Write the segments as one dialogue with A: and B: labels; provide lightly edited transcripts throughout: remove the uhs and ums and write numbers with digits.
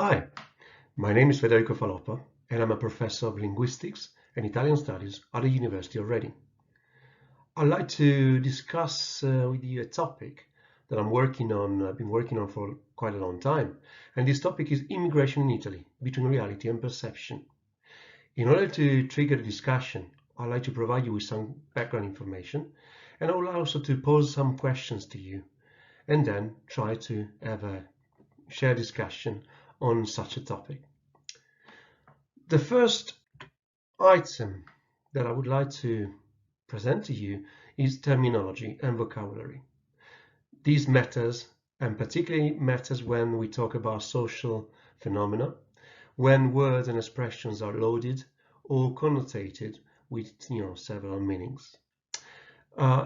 A: Hi, my name is Federico Faloppa and I'm a professor of linguistics and Italian studies at the University of Reading. I'd like to discuss with you a topic that I've been working on for quite a long time, and this topic is immigration in Italy, between reality and perception. In order to trigger the discussion, I'd like to provide you with some background information, and I will also to pose some questions to you, and then try to have a shared discussion on such a topic. The first item that I would like to present to you is terminology and vocabulary. These matters, and particularly matters when we talk about social phenomena, when words and expressions are loaded or connotated with several meanings.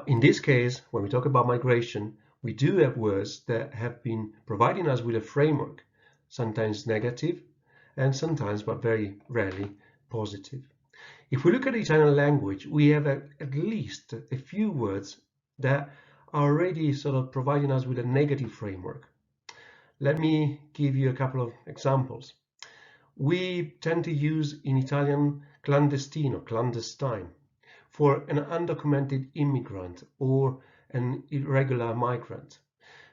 A: In this case, when we talk about migration, we do have words that have been providing us with a framework, sometimes negative and sometimes, but very rarely, positive. If we look at the Italian language, we have at least a few words that are already sort of providing us with a negative framework. Let me give you a couple of examples. We tend to use in Italian clandestino, clandestine, for an undocumented immigrant or an irregular migrant.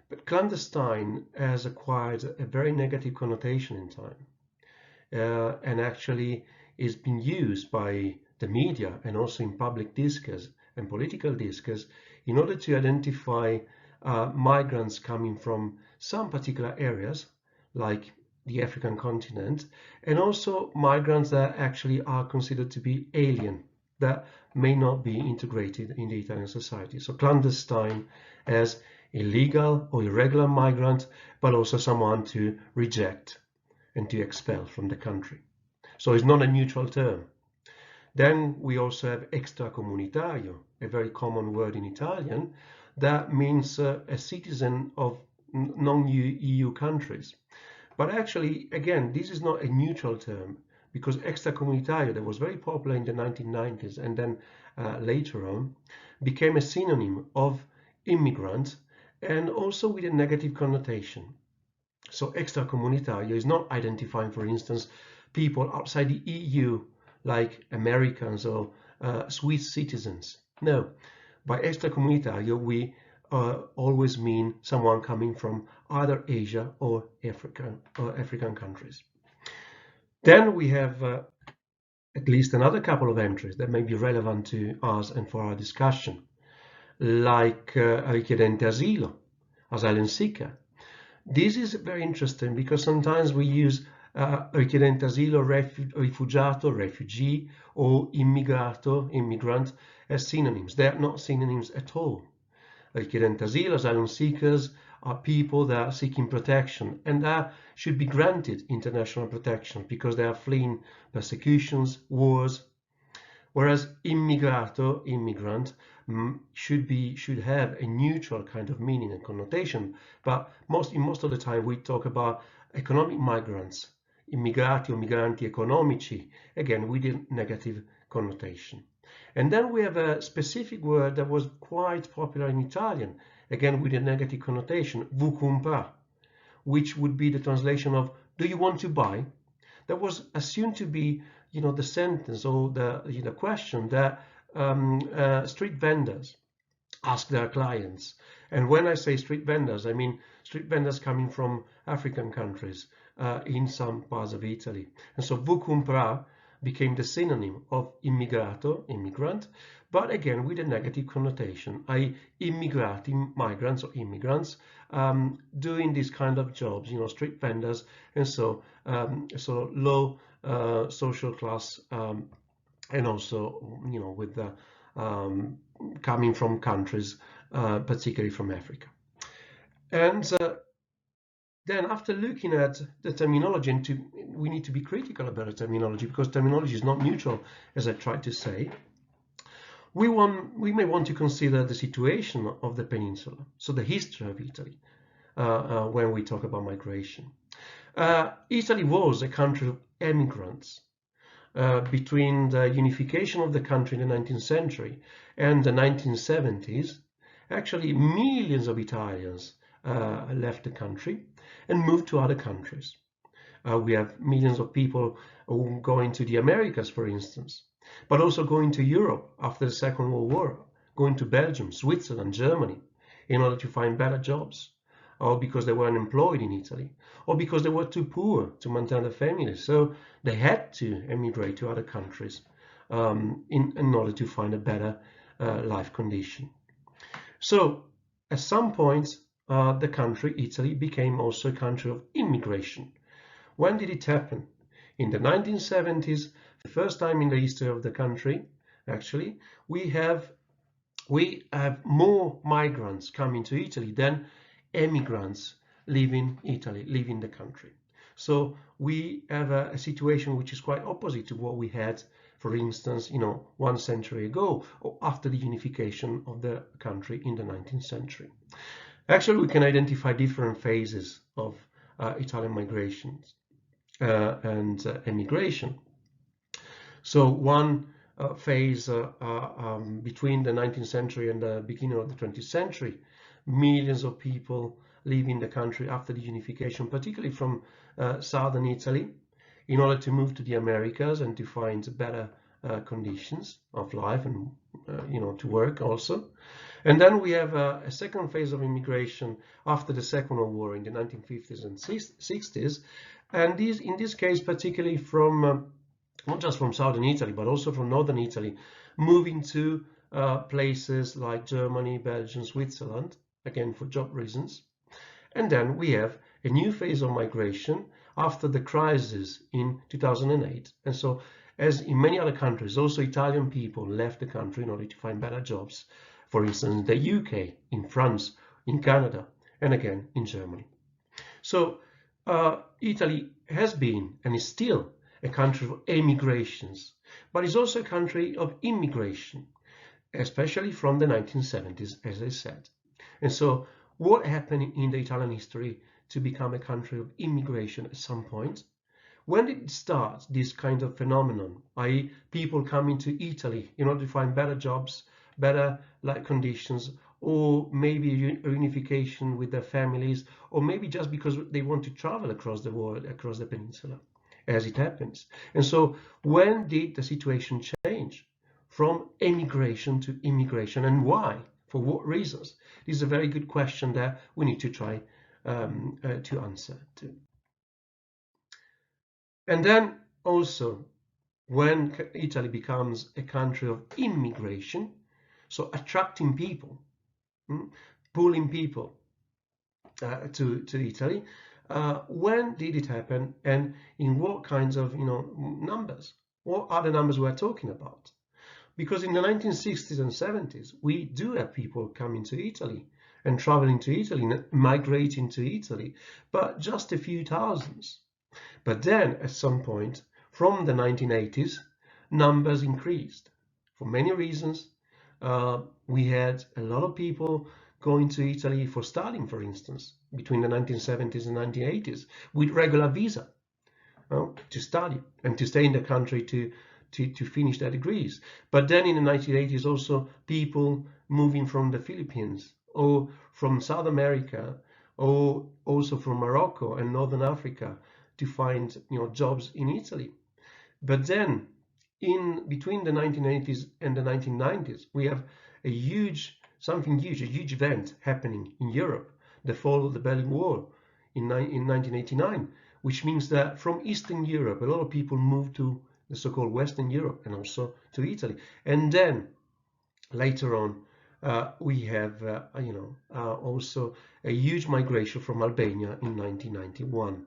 A: But clandestine has acquired a very negative connotation in time, and actually is being used by the media and also in public discourse and political discourse in order to identify migrants coming from some particular areas like the African continent, and also migrants that actually are considered to be alien, that may not be integrated in the Italian society. So clandestine as illegal or irregular migrant, but also someone to reject and to expel from the country. So it's not a neutral term. Then we also have extracomunitario, a very common word in Italian that means a citizen of non-EU countries. But actually, again, this is not a neutral term, because extracomunitario, that was very popular in the 1990s and then later on, became a synonym of immigrant and also with a negative connotation. So extracomunitario is not identifying, for instance, people outside the EU, like Americans or Swiss citizens. No, by extracomunitario, we always mean someone coming from either Asia or African countries. Then we have at least another couple of entries that may be relevant to us and for our discussion, like richiedente asilo, asylum seeker. This is very interesting because sometimes we use richiedente asilo, rifugiato, refugee, or immigrato, immigrant, as synonyms. They are not synonyms at all. Richiedente asilo, asylum seekers, are people that are seeking protection and that should be granted international protection because they are fleeing persecutions, wars. Whereas immigrato, immigrant, should have a neutral kind of meaning and connotation, but most of the time we talk about economic migrants, immigrati o migranti economici, again with a negative connotation. And then we have a specific word that was quite popular in Italian, again with a negative connotation, vu compra, which would be the translation of "do you want to buy?" That was assumed to be, the sentence or the question that street vendors ask their clients. And when I say street vendors, I mean street vendors coming from African countries in some parts of Italy. And so vu compra became the synonym of immigrato, immigrant, but again with a negative connotation, i.e. immigrati, migrants or immigrants, doing this kind of jobs, street vendors, and so sort of low social class, and also, with the coming from countries, particularly from Africa. And then after looking at the terminology, and we need to be critical about the terminology because terminology is not neutral, as I tried to say, we may want to consider the situation of the peninsula, so the history of Italy, when we talk about migration. Italy was a country of emigrants. Between the unification of the country in the 19th century and the 1970s, actually millions of Italians left the country and moved to other countries. We have millions of people who going to the Americas, for instance, but also going to Europe after the Second World War, going to Belgium, Switzerland, Germany, in order to find better jobs, or because they were unemployed in Italy, or because they were too poor to maintain their families. So they had to emigrate to other countries in order to find a better life condition. So at some point, the country, Italy, became also a country of immigration. When did it happen? In the 1970s, the first time in the history of the country, actually, we have more migrants coming to Italy than emigrants leaving Italy, leaving the country. So we have a situation which is quite opposite to what we had, for instance, 1 century ago, or after the unification of the country in the 19th century. Actually, we can identify different phases of Italian migrations and emigration. So one phase between the 19th century and the beginning of the 20th century, millions of people leaving the country after the unification, particularly from southern Italy, in order to move to the Americas and to find better conditions of life and to work also. And then we have a second phase of immigration after the Second World War in the 1950s and 60s, and in this case particularly from not just from southern Italy, but also from northern Italy, moving to places like Germany, Belgium, Switzerland, again for job reasons. And then we have a new phase of migration after the crisis in 2008. And so, as in many other countries, also Italian people left the country in order to find better jobs, for instance, in the UK, in France, in Canada, and again in Germany. So Italy has been and is still a country of emigrations, but it's also a country of immigration, especially from the 1970s, as I said. And so what happened in the Italian history to become a country of immigration at some point? When did it start, this kind of phenomenon, i.e. people coming to Italy in order to find better jobs, better life conditions, or maybe a unification with their families, or maybe just because they want to travel across the world, across the peninsula, as it happens. And so when did the situation change from emigration to immigration, and why? For what reasons? This is a very good question that we need to try to answer to. And then also, when Italy becomes a country of immigration, so attracting people, pulling people to Italy, when did it happen, and in what kinds of numbers? What are the numbers we're talking about? Because in the 1960s and 70s, we do have people coming to Italy and traveling to Italy, migrating to Italy, but just a few thousands. But then at some point, from the 1980s, numbers increased for many reasons. We had a lot of people going to Italy for studying, for instance, between the 1970s and 1980s with regular visa to study and to stay in the country to finish their degrees. But then in the 1980s, also people moving from the Philippines or from South America or also from Morocco and Northern Africa to find jobs in Italy. But then in between the 1980s and the 1990s, we have a huge event happening in Europe, the fall of the Berlin Wall in 1989, which means that from Eastern Europe, a lot of people moved to the so-called Western Europe and also to Italy. And then later on, we have also a huge migration from Albania in 1991.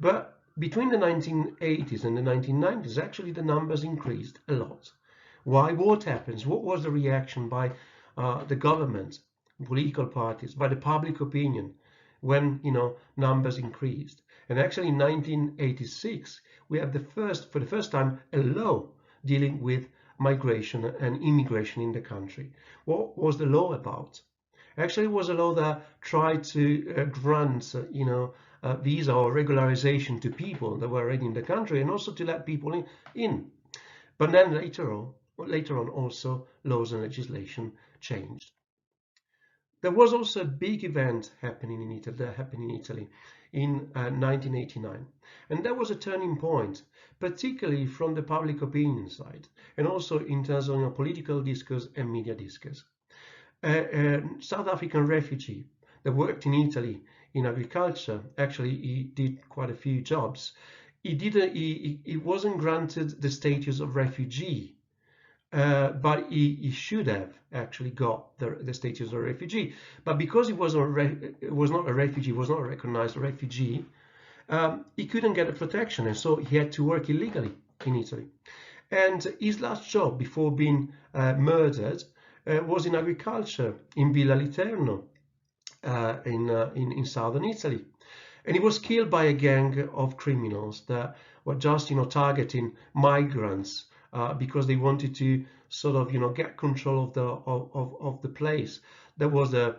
A: But between the 1980s and the 1990s, actually the numbers increased a lot. Why? What happens? What was the reaction by the government, political parties, by the public opinion when numbers increased? And actually in 1986, we have for the first time, a law dealing with migration and immigration in the country. What was the law about? Actually, it was a law that tried to grant, visa or regularization to people that were already in the country, and also to let people in. But then later on, also laws and legislation changed. There was also a big event happening in Italy in 1989. And that was a turning point, particularly from the public opinion side, and also in terms of political discourse and media discourse. A South African refugee that worked in Italy in agriculture, actually he did quite a few jobs. He wasn't granted the status of refugee, but he should have actually got the status of refugee. But because he was not a refugee, was not a recognized refugee, he couldn't get a protection, and so he had to work illegally in Italy. And his last job before being murdered was in agriculture in Villa Literno in southern Italy. And he was killed by a gang of criminals that were just, targeting migrants because they wanted to sort of, get control of the place. There was the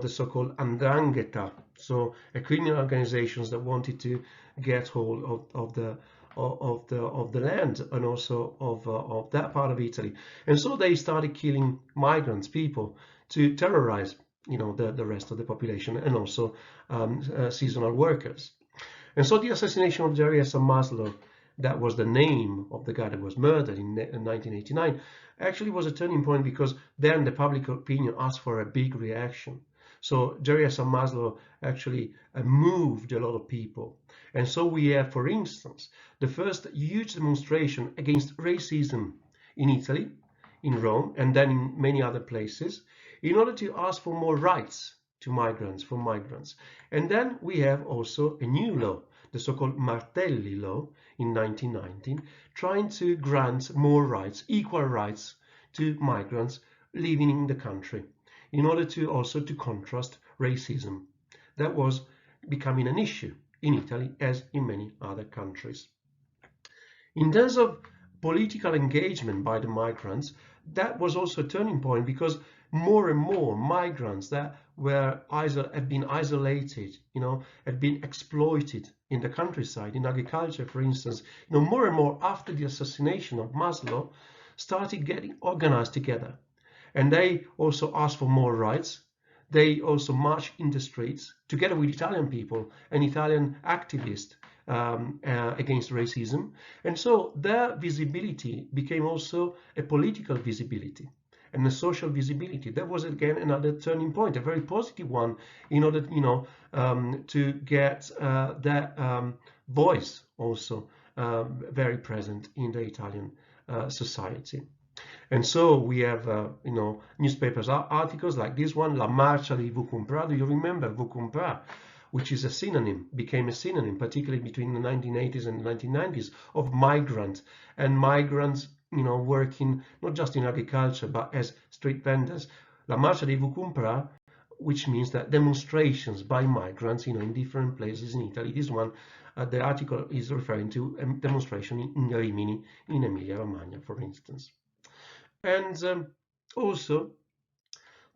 A: so-called 'ndrangheta, so a criminal organizations that wanted to get hold of the land and also of that part of Italy. And so they started killing migrants, people, to terrorize the rest of the population, and also seasonal workers. And so the assassination of Jerry S. Maslow, that was the name of the guy that was murdered in 1989, actually was a turning point, because then the public opinion asked for a big reaction. So Jerry S. Maslow actually moved a lot of people. And so we have, for instance, the first huge demonstration against racism in Italy, in Rome, and then in many other places, in order to ask for more rights to migrants. And then we have also a new law, the so-called Martelli law in 1919, trying to grant more rights, equal rights to migrants living in the country, in order to also to contrast racism that was becoming an issue in Italy as in many other countries. In terms of political engagement by the migrants, that was also a turning point, because more and more migrants that had been isolated, had been exploited in the countryside, in agriculture, for instance, more and more after the assassination of Maslow, started getting organized together. And they also asked for more rights. They also marched in the streets together with Italian people and Italian activists against racism. And so their visibility became also a political visibility and a social visibility. That was again another turning point, a very positive one, in order, to get that voice also very present in the Italian society. And so we have, newspapers articles like this one, La Marcia di Vucumprà. Do you remember Vucumprà? Which is a synonym, became a synonym, particularly between the 1980s and 1990s, of migrant, and migrants, working not just in agriculture, but as street vendors. La Marcia di Vucumprà, which means that demonstrations by migrants, in different places in Italy. This one, the article is referring to a demonstration in Rimini, in Emilia-Romagna, for instance. And also,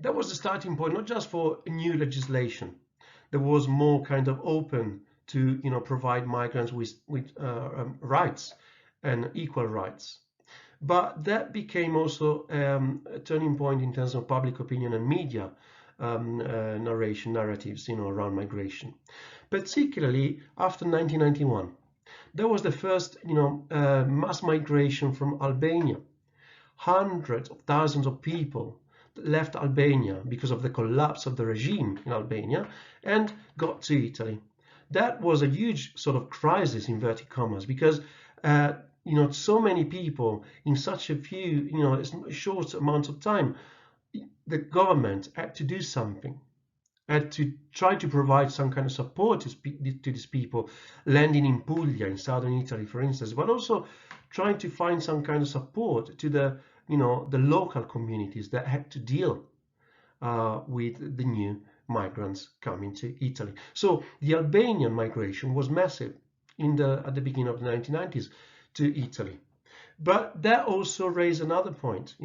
A: that was the starting point, not just for new legislation. There was more kind of open to, provide migrants with rights and equal rights. But that became also a turning point in terms of public opinion and media narratives, around migration. Particularly after 1991, there was the first, mass migration from Albania. Hundreds of thousands of people left Albania because of the collapse of the regime in Albania and got to Italy. That was a huge sort of crisis, inverted commas, because so many people in such a few, short amount of time. The government had to do something, had to try to provide some kind of support to these people landing in Puglia, in southern Italy, for instance, but also trying to find some kind of support to the local communities that had to deal with the new migrants coming to Italy. So the Albanian migration was massive at the beginning of the 1990s to Italy. But that also raised another point,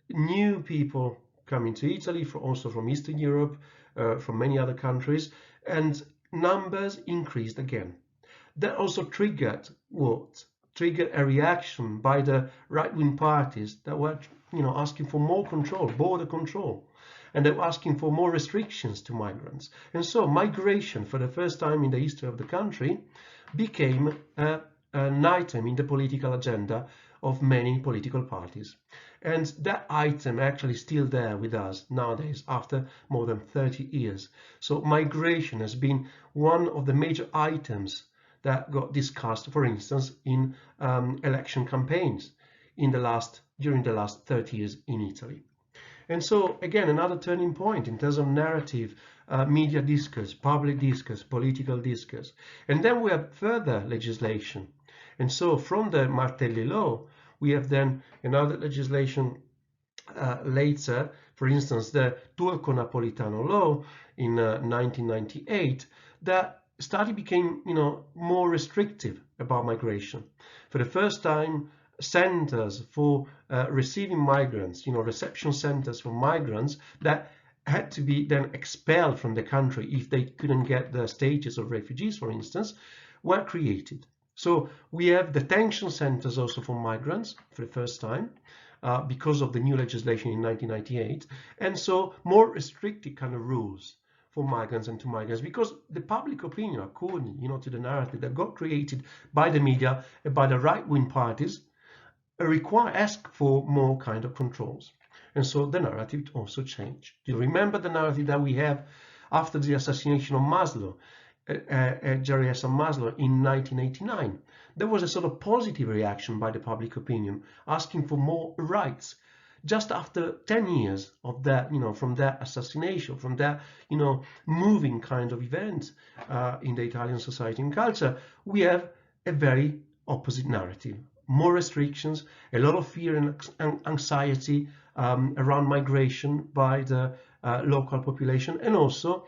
A: new people coming to Italy, also from Eastern Europe, from many other countries, and numbers increased again. That also triggered a reaction by the right-wing parties that were asking for more control, border control, and they were asking for more restrictions to migrants. And so migration, for the first time in the history of the country, became an item in the political agenda of many political parties. And that item actually still there with us nowadays after more than 30 years. So migration has been one of the major items that got discussed, for instance, in election campaigns during the last 30 years in Italy. And so, again, another turning point in terms of narrative, media discourse, public discourse, political discourse. And then we have further legislation. And so from the Martelli law, we have then another legislation later, for instance, the Turco-Napolitano law in 1998, that became, more restrictive about migration. For the first time, centers for receiving migrants, reception centers for migrants that had to be then expelled from the country if they couldn't get the status of refugees, for instance, were created. So we have detention centers also for migrants for the first time because of the new legislation in 1998, and so more restrictive kind of rules for migrants and to migrants, because the public opinion, according to the narrative that got created by the media and by the right-wing parties, ask for more kind of controls. And so the narrative also changed. Do you remember the narrative that we have after the assassination of Maslow, Jerry S. Maslow in 1989? There was a sort of positive reaction by the public opinion, asking for more rights. Just after 10 years of that, from that assassination, from that, moving kind of event in the Italian society and culture, we have a very opposite narrative. More restrictions, a lot of fear and anxiety around migration by the local population, and also,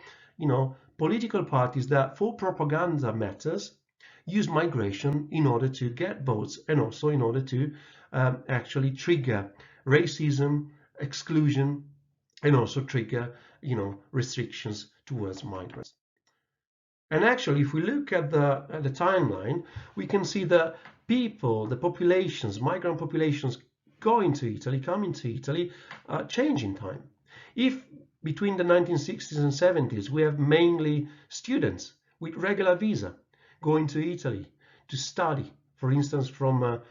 A: political parties that, for propaganda matters, use migration in order to get votes and also in order to actually trigger racism, exclusion, and also trigger, restrictions towards migrants. And actually, if we look at the timeline, we can see that the populations, migrant populations coming to Italy, change in time. If between the 1960s and 70s, we have mainly students with regular visa going to Italy to study, for instance, from,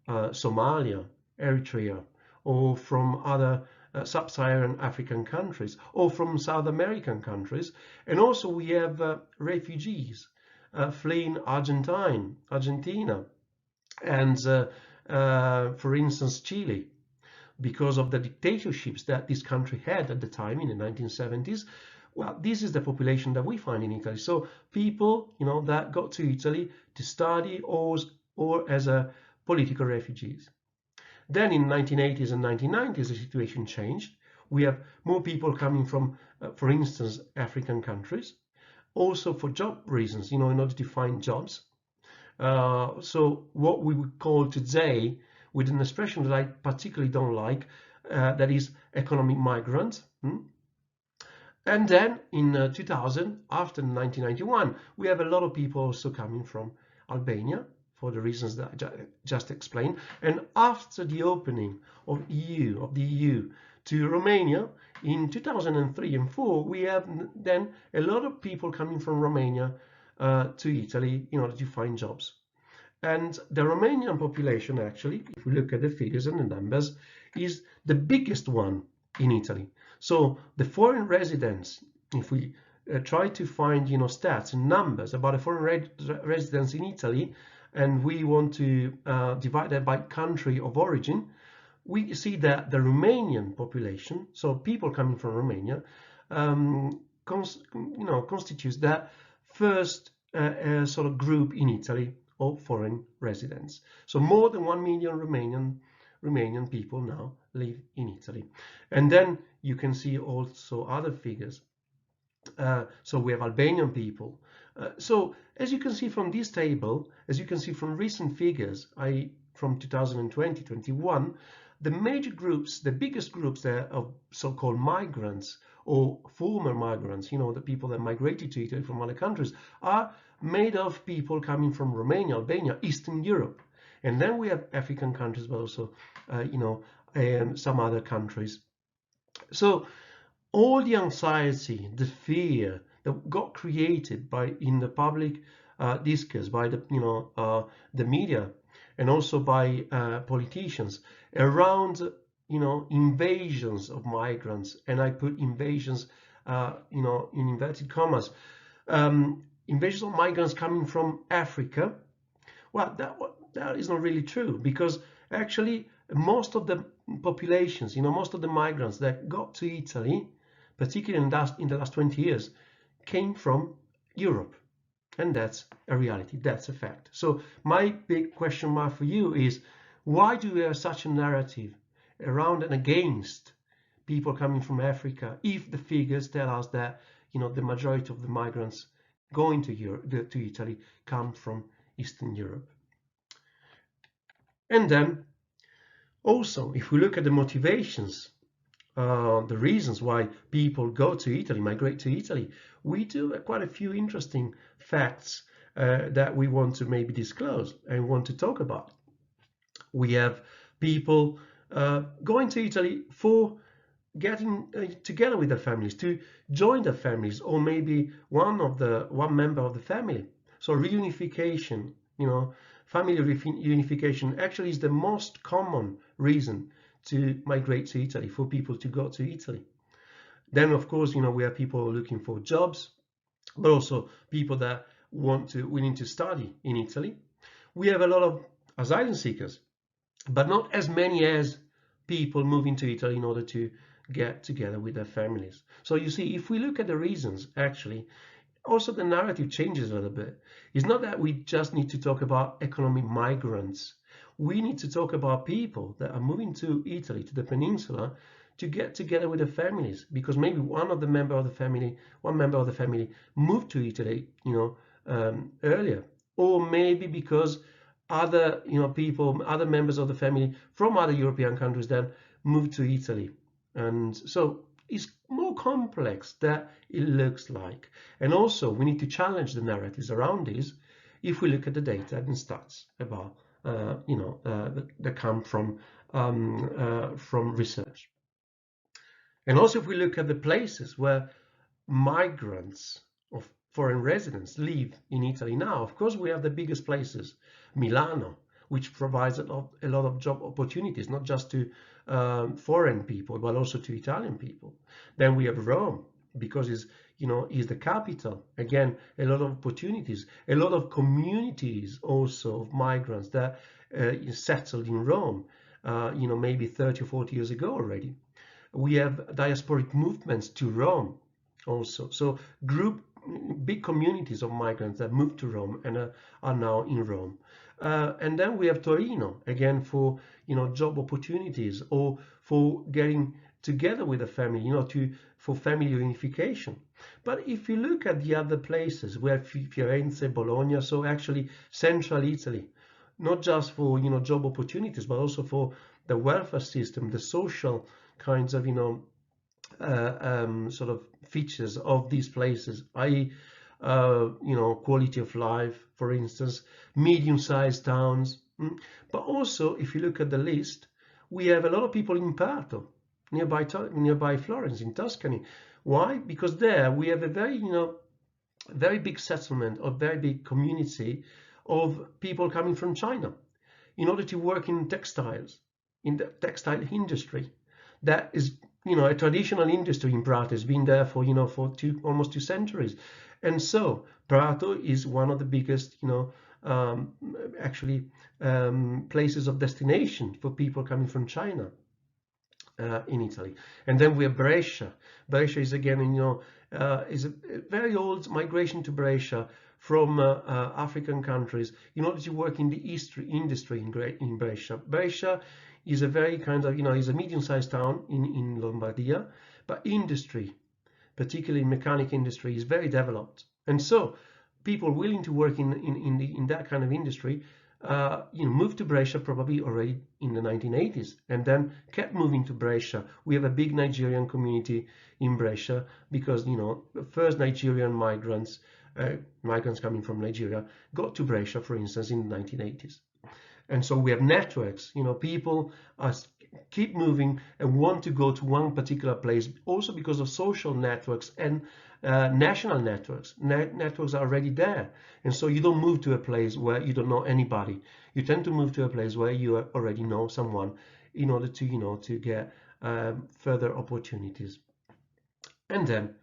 A: Somalia, Eritrea, or from other sub-Saharan African countries, or from South American countries. And also we have refugees fleeing Argentina, and for instance, Chile, because of the dictatorships that this country had at the time in the 1970s. Well, this is the population that we find in Italy. So people, that got to Italy to study or as a political refugees. Then in 1980s and 1990s, the situation changed. We have more people coming from, for instance, African countries, also for job reasons, in order to find jobs. So what we would call today, with an expression that I particularly don't like, that is economic migrants. And then in 2000, after 1991, we have a lot of people also coming from Albania, for the reasons that I just explained. And after the opening of the EU to Romania in 2003 and 2004, we have then a lot of people coming from Romania to Italy in order to find jobs. And the Romanian population, actually, if we look at the figures and the numbers, is the biggest one in Italy. So the foreign residents, if we try to find, stats and numbers about the foreign residents in Italy, and we want to divide that by country of origin, we see that the Romanian population, so people coming from Romania, constitutes that first sort of group in Italy of foreign residents. So more than 1 million Romanian people now live in Italy. And then you can see also other figures. So we have Albanian people. So as you can see from this table, as you can see from recent figures, from 2020-21, the major groups, the biggest groups there of so-called migrants or former migrants, the people that migrated to Italy from other countries, are made of people coming from Romania, Albania, Eastern Europe. And then we have African countries, but also, and some other countries. So all the anxiety, the fear that got created by in the public discourse by the media and also by politicians around invasions of migrants, and I put invasions in inverted commas, invasions of migrants coming from Africa. Well, that is not really true, because actually most of the populations, most of the migrants that got to Italy, particularly in the last 20 years, came from Europe. And that's a reality, that's a fact. So my big question mark for you is, why do we have such a narrative around and against people coming from Africa if the figures tell us that the majority of the migrants going to Europe, to Italy, come from Eastern Europe? And then also, if we look at the motivations, the reasons why people go to Italy, migrate to Italy, we do quite a few interesting facts that we want to maybe disclose and want to talk about. We have people going to Italy for getting together with their families, to join their families, or maybe one member of the family. So reunification, family reunification actually is the most common reason to migrate to Italy, for people to go to Italy. Then, of course, we have people looking for jobs, but also people that willing to study in Italy. We have a lot of asylum seekers, but not as many as people moving to Italy in order to get together with their families. So you see, if we look at the reasons, actually, also the narrative changes a little bit. It's not that we just need to talk about economic migrants. We need to talk about people that are moving to Italy, to the peninsula, to get together with their families, because maybe one member of the family moved to Italy, earlier, or maybe because other, other members of the family from other European countries then moved to Italy. And so it's more complex than it looks like. And also we need to challenge the narratives around this if we look at the data and stats about, that come from research. And also if we look at the places where migrants of foreign residents live in Italy now, of course we have the biggest places, Milano, which provides a lot of job opportunities, not just to foreign people, but also to Italian people. Then we have Rome, because is the capital. Again, a lot of opportunities, a lot of communities also of migrants that settled in Rome, maybe 30 or 40 years ago already. We have diasporic movements to Rome also. So big communities of migrants that moved to Rome and are now in Rome. And then we have Torino, again, for job opportunities, or for getting together with a family, for family unification. But if you look at the other places, we have Firenze, Bologna, so actually central Italy, not just for job opportunities, but also for the welfare system, the social kinds of sort of features of these places, i.e. Quality of life, for instance, medium-sized towns. But also, if you look at the list, we have a lot of people in Prato, nearby Florence, in Tuscany. Why? Because there we have a very big settlement, or very big community of people coming from China in order to work in textiles, in the textile industry. That is, a traditional industry in Prato. Has been there for, for almost 2 centuries. And so Prato is one of the biggest, places of destination for people coming from China in Italy. And then we have Brescia. Brescia is again, is a very old migration to Brescia from African countries in order to work in the industry in Brescia. Brescia is a very kind of, is a medium-sized town in Lombardia, but industry, particularly mechanic industry, is very developed. And so people willing to work in that kind of industry, moved to Brescia probably already in the 1980s, and then kept moving to Brescia. We have a big Nigerian community in Brescia because, first Nigerian migrants coming from Nigeria got to Brescia, for instance, in the 1980s. And so we have networks, people are keep moving and want to go to one particular place, also because of social networks and national networks. Networks are already there, and so you don't move to a place where you don't know anybody. You tend to move to a place where you already know someone in order to, you know, to get further opportunities. And then,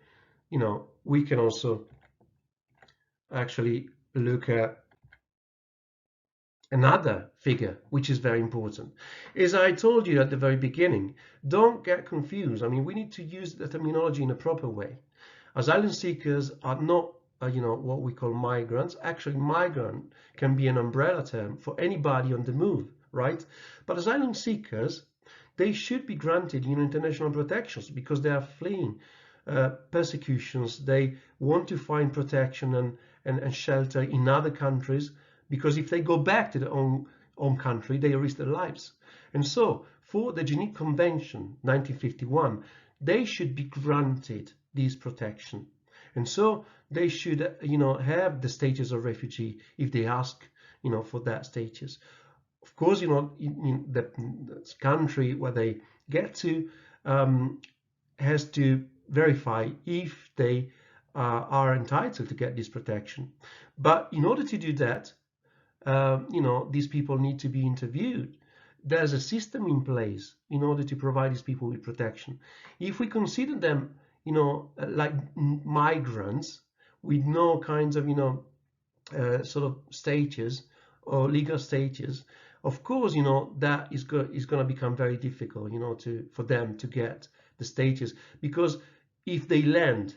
A: you know, we can also actually look at another figure, which is very important. As I told you at the very beginning, don't get confused. I mean, we need to use the terminology in a proper way. Asylum seekers are not, you know, what we call migrants. Actually, migrant can be an umbrella term for anybody on the move, right? But asylum seekers, they should be granted, you know, international protections because they are fleeing persecutions. They want to find protection and shelter in other countries, because if they go back to their own country, they risk their lives. And so for the Geneva Convention 1951, they should be granted this protection. And so they should, you know, have the status of refugee if they ask, you know, for that status. Of course, you know, in the country where they get to has to verify if they are entitled to get this protection. But in order to do that, you know, these people need to be interviewed. There's a system in place in order to provide these people with protection. If we consider them, you know, like migrants with no kinds of, you know, sort of status or legal status, of course, you know, that is going to become very difficult, you know, for them to get the status, because if they land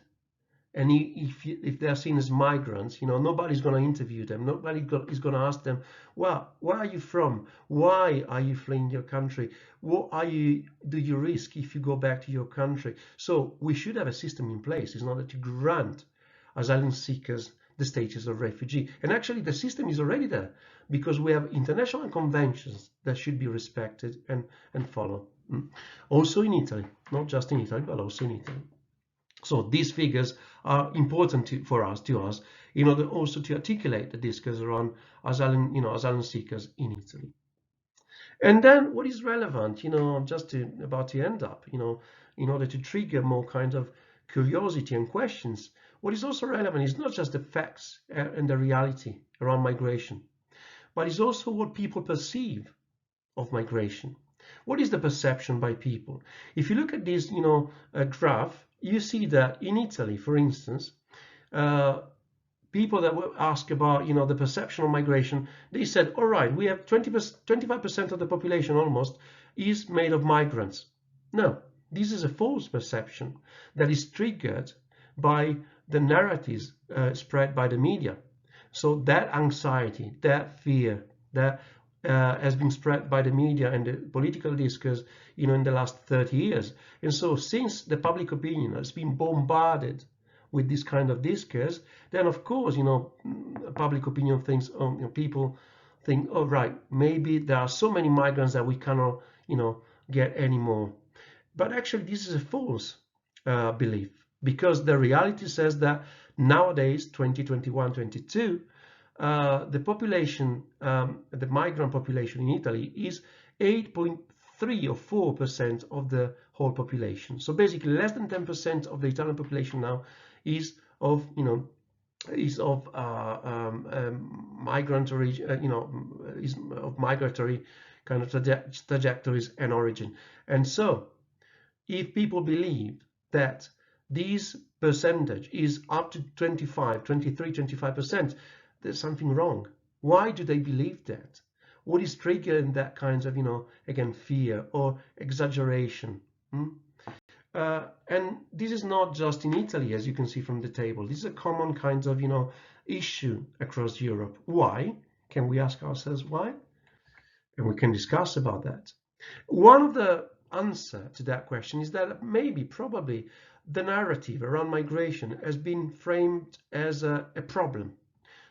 A: and if they are seen as migrants, you know, nobody's going to interview them. Nobody is going to ask them, well, where are you from? Why are you fleeing your country? What do you risk if you go back to your country? So we should have a system in place in order to grant asylum seekers the status of refugee. And actually the system is already there, because we have international conventions that should be respected and followed. Also in Italy, not just in Italy, but also in Italy. So these figures are important for us in order also to articulate the discourse around asylum, you know, asylum seekers in Italy. And then what is relevant, you know, about to end up, you know, in order to trigger more kind of curiosity and questions, what is also relevant is not just the facts and the reality around migration, but it's also what people perceive of migration. What is the perception by people? If you look at this, you know, graph, you see that in Italy, for instance, people that were asked about, you know, the perception of migration, they said, all right, we have 25% of the population almost is made of migrants. No, this is a false perception that is triggered by the narratives spread by the media. So that anxiety, that fear, that has been spread by the media and the political discourse, you know, in the last 30 years. And so since the public opinion has been bombarded with this kind of discourse, then of course, you know, public opinion thinks, you know, people think, oh, right, maybe there are so many migrants that we cannot, you know, get any more. But actually, this is a false belief, because the reality says that nowadays, 2021-22, the population, the migrant population in Italy is 8.3 or 4% of the whole population. So basically, less than 10% of the Italian population now is of, you know, migratory, you know, is of migratory kind of trajectories and origin. And so, if people believe that this percentage is up to 25, 23, 25%, there's something wrong. Why do they believe that? What is triggering that kind of, you know, again, fear or exaggeration? And this is not just in Italy, as you can see from the table. This is a common kind of, you know, issue across Europe. Why? Can we ask ourselves why? And we can discuss about that. One of the answer to that question is that maybe, probably, the narrative around migration has been framed as a problem.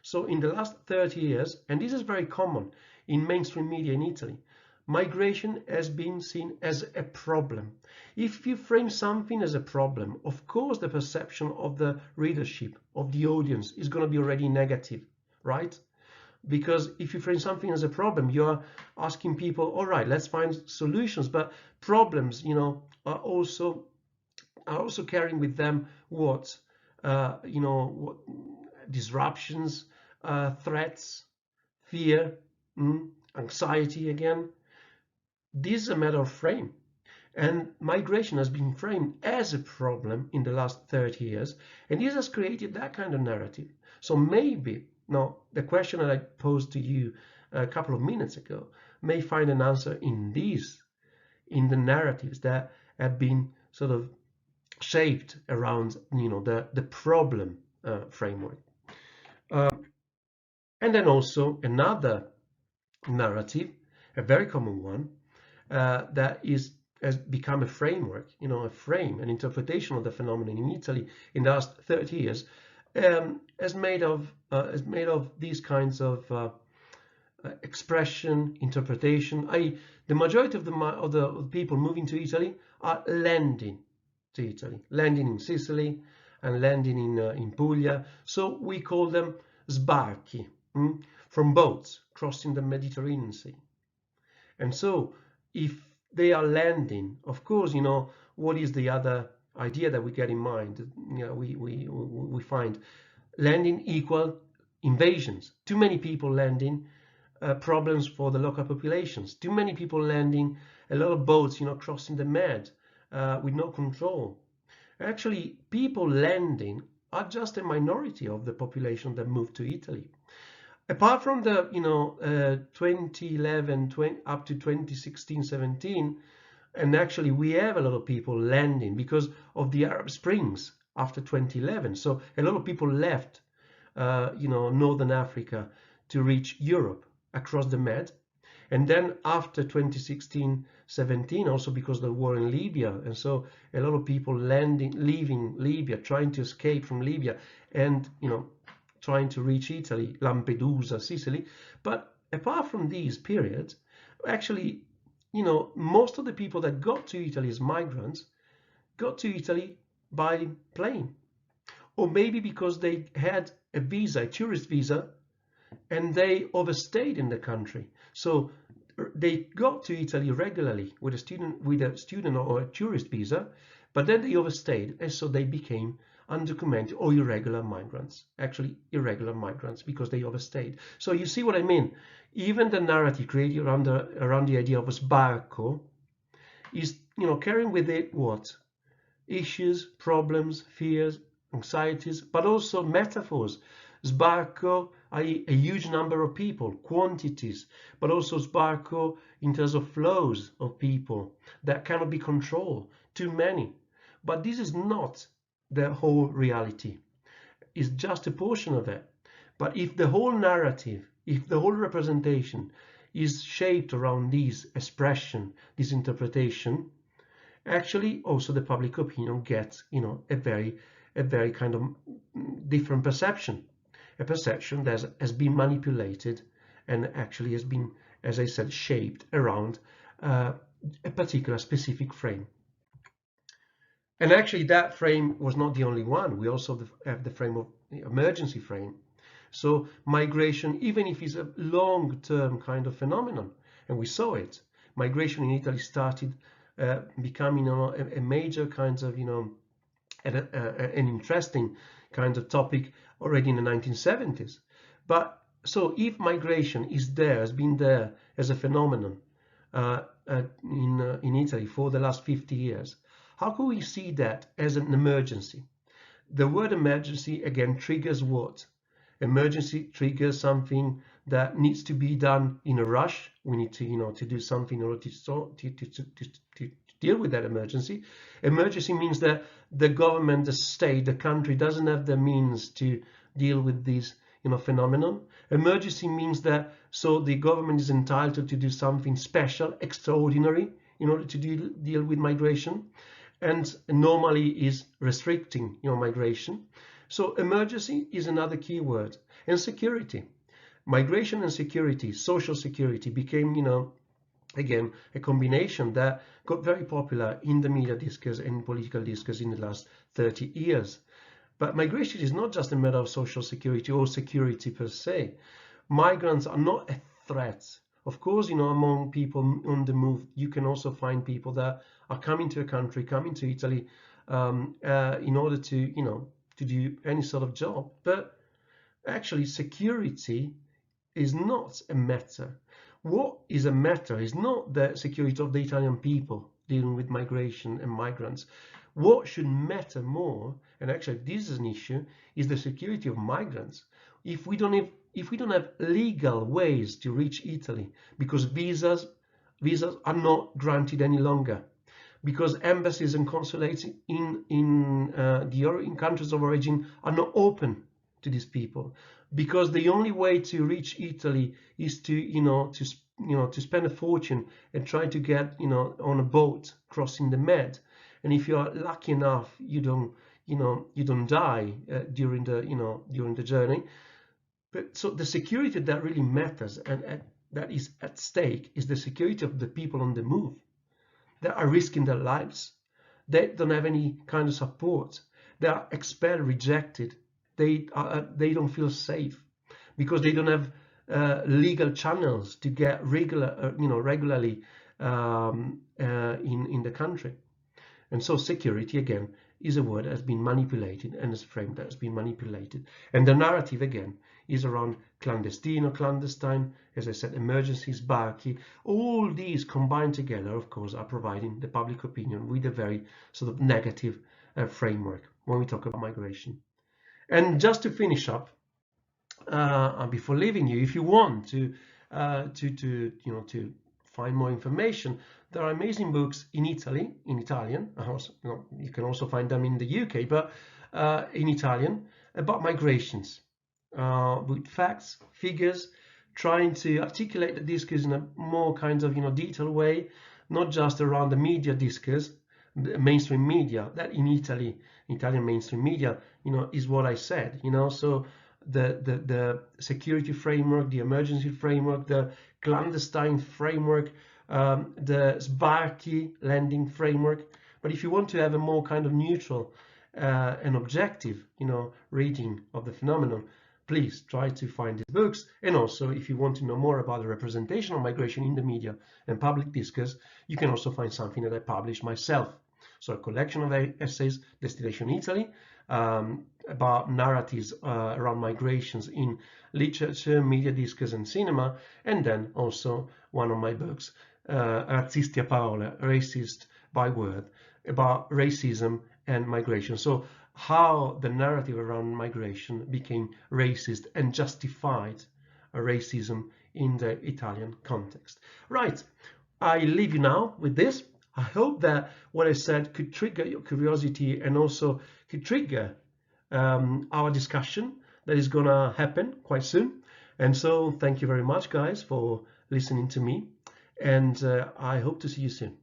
A: So in the last 30 years, and this is very common in mainstream media in Italy, migration has been seen as a problem. If you frame something as a problem, of course the perception of the readership, of the audience, is going to be already negative, right? Because if you frame something as a problem, you are asking people, all right, let's find solutions. But problems, are also carrying with them what, what disruptions, threats, fear, anxiety again. This is a matter of frame. And migration has been framed as a problem in the last 30 years, and this has created that kind of narrative. So maybe, now, the question that I posed to you a couple of minutes ago may find an answer in the narratives that have been sort of shaped around, the problem framework. And then also another narrative, a very common one, that has become a framework, a frame, an interpretation of the phenomenon in Italy in the last 30 years, is made of these kinds of expression, interpretation. The majority of the people moving to Italy are landing to Italy, landing in Sicily and landing in Puglia. So we call them sbarchi, from boats crossing the Mediterranean Sea. And so if they are landing, of course, what is the other idea that we get in mind? We find landing equal invasions. Too many people landing, problems for the local populations. Too many people landing, a lot of boats, crossing the Med with no control. Actually, people landing are just a minority of the population that moved to Italy. Apart from the 2011 up to 2016 17, and actually we have a lot of people landing because of the Arab Springs after 2011. So a lot of people left Northern Africa to reach Europe across the Med. And then after 2016 17, also because of the war in Libya, and so a lot of people leaving Libya, trying to escape from Libya, and trying to reach Italy, Lampedusa, Sicily. But apart from these periods, actually, most of the people that got to Italy as migrants got to Italy by plane, or maybe because they had a visa, a tourist visa, and they overstayed in the country. So they got to Italy regularly with a student or a tourist visa, but then they overstayed, and so they became undocumented or irregular migrants. Actually, irregular migrants because they overstayed. So you see what I mean? Even the narrative created around the idea of a sbarco is, carrying with it what? Issues, problems, fears, anxieties, but also metaphors. Sbarco, i.e. a huge number of people, quantities, but also sbarco in terms of flows of people that cannot be controlled, too many. But this is not the whole reality. It's just a portion of it. But if the whole narrative, if the whole representation is shaped around this expression, this interpretation, actually also the public opinion gets, a very kind of different perception, a perception that has been manipulated and actually has been, as I said, shaped around a particular specific frame. And actually that frame was not the only one. We also have the frame of the emergency frame. So migration, even if it's a long-term kind of phenomenon, and we saw it, migration in Italy started becoming a major kind of, an interesting kind of topic already in the 1970s. But so if migration is there, has been there as a phenomenon in Italy for the last 50 years, how can we see that as an emergency? The word emergency again triggers what? Emergency triggers something that needs to be done in a rush. We need to, to do something in order to deal with that emergency. Emergency means that the government, the state, the country doesn't have the means to deal with this, phenomenon. Emergency means that so the government is entitled to do something special, extraordinary, in order to deal with migration, and normally is restricting, migration. So emergency is another key word. And security. Migration and security, social security became, again, a combination that got very popular in the media discourse and political discourse in the last 30 years. But migration is not just a matter of social security or security per se, Migrants are not a threat. Of course, among people on the move, you can also find people that are coming to a country, coming to Italy, in order to, to do any sort of job. But actually, security is not a matter. What is a matter is not the security of the Italian people dealing with migration and migrants. What should matter more, and actually this is an issue, is the security of migrants. If we don't have legal ways to reach Italy, because visas are not granted any longer, because embassies and consulates in countries of origin are not open to these people, because the only way to reach Italy is to spend a fortune and try to get on a boat crossing the Med, and if you are lucky enough, you don't die during the journey. But so the security that really matters and that is at stake is the security of the people on the move that are risking their lives. They don't have any kind of support. They are expelled, rejected. They don't feel safe because they don't have legal channels to get regularly in the country. And so security, again, is a word that has been manipulated and is framed that has been manipulated. And the narrative, again, is around clandestine or clandestine, as I said, emergencies, sbarchi. All these combined together, of course, are providing the public opinion with a very sort of negative framework when we talk about migration. And just to finish up, before leaving you, if you want to find more information, there are amazing books in Italy, in Italian. You can also find them in the UK, but in Italian, about migrations, with facts, figures, trying to articulate the discourse in a more kind of detailed way, not just around the media discourse, the mainstream media. That in Italy, Italian mainstream media, is what I said. So the security framework, the emergency framework, the clandestine framework, the sbarchi landing framework. But if you want to have a more kind of neutral and objective, reading of the phenomenon, please try to find these books. And also, if you want to know more about the representation of migration in the media and public discourse, you can also find something that I published myself. So a collection of essays, Destination Italy, about narratives around migrations in literature, media discourse, and cinema, and then also one of my books, Razzisti a Parole, Racist by Word, about racism and migration. So how the narrative around migration became racist and justified racism in the Italian context. Right, I leave you now with this. I hope that what I said could trigger your curiosity and also could trigger our discussion that is gonna happen quite soon. And so thank you very much, guys, for listening to me, and I hope to see you soon.